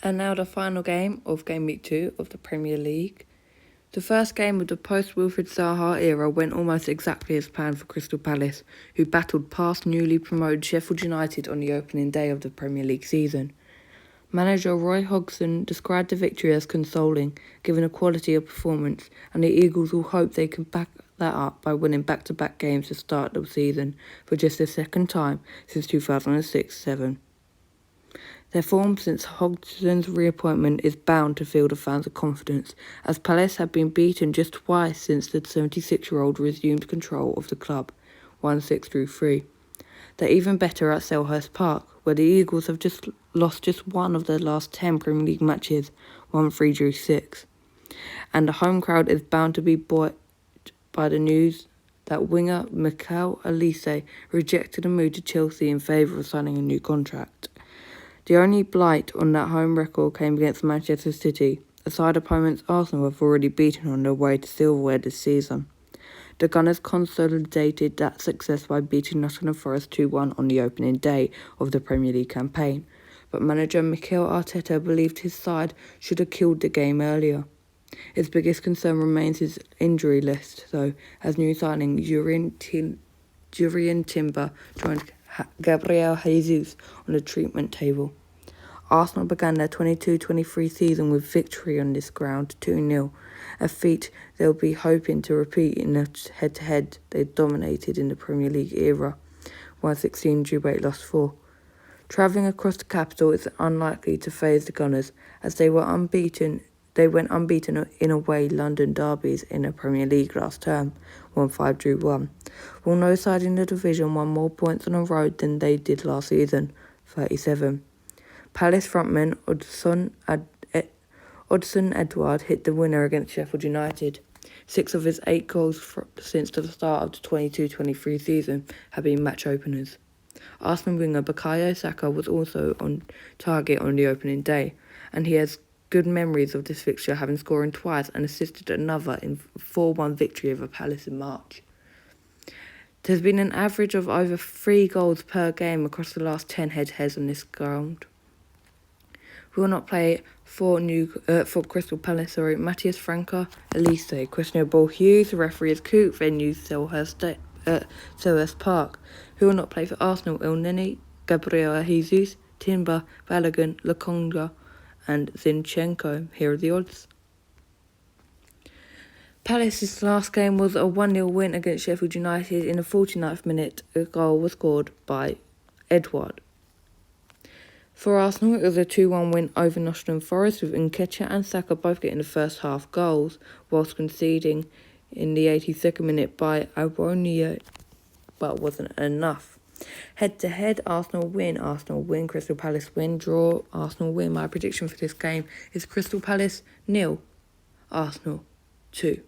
And now the final game of Game Week 2 of the Premier League. The first game of the post-Wilfried Zaha era went almost exactly as planned for Crystal Palace, who battled past newly promoted Sheffield United on the opening day of the Premier League season. Manager Roy Hodgson described the victory as consoling, given the quality of performance, and the Eagles will hope they can back that up by winning back-to-back games to start the season for just the second time since 2006-07. Their form since Hodgson's reappointment is bound to fill the fans with confidence, as Palace have been beaten just twice since the 76-year-old resumed control of the club, 1-6-3. They're even better at Selhurst Park, where the Eagles have just lost one of their last 10 Premier League matches, 1-3-6. And the home crowd is bound to be buoyed by the news that winger Mikel Olise rejected a move to Chelsea in favour of signing a new contract. The only blight on that home record came against Manchester City, a side opponents Arsenal have already beaten on their way to silverware this season. The Gunners consolidated that success by beating Nottingham Forest 2-1 on the opening day of the Premier League campaign, but manager Mikel Arteta believed his side should have killed the game earlier. His biggest concern remains his injury list, though, as new signing Jurrien Timber joined Gabriel Jesus on the treatment table. Arsenal began their 22-23 season with victory on this ground 2-0, a feat they'll be hoping to repeat in the head-to-head they dominated in the Premier League era, 1-16 Dubate lost 4. Travelling across the capital is unlikely to faze the Gunners, as they went unbeaten in away London derbies in the Premier League last term, 1-5-1, while no side in the division won more points on the road than they did last season, 37. Palace frontman Odsonne Edouard hit the winner against Sheffield United. 6 of his 8 goals since the start of the 22-23 season have been match openers. Arsenal winger Bukayo Saka was also on target on the opening day, and he has good memories of this fixture, having scored twice and assisted another in 4-1 victory over Palace in March. There's been an average of over 3 goals per game across the last 10 head-to-heads on this ground. We will not play for Crystal Palace. Matthias Franca, Olise, questionable Hughes, the referee is Coop, venue Selhurst Park. Who will not play for Arsenal? Elneny, Gabriel Jesus, Timber, Balogun, Lokonga, and Zinchenko. Here are the odds. Palace's last game was a 1-0 win against Sheffield United. In the 49th minute, a goal was scored by Edouard. For Arsenal, it was a 2-1 win over Nottingham Forest, with Nketiah and Saka both getting the first half goals, whilst conceding in the 82nd minute by Aronia, but wasn't enough. Head-to-head, Arsenal win, Crystal Palace win, draw, Arsenal win. My prediction for this game is Crystal Palace 0, Arsenal 2.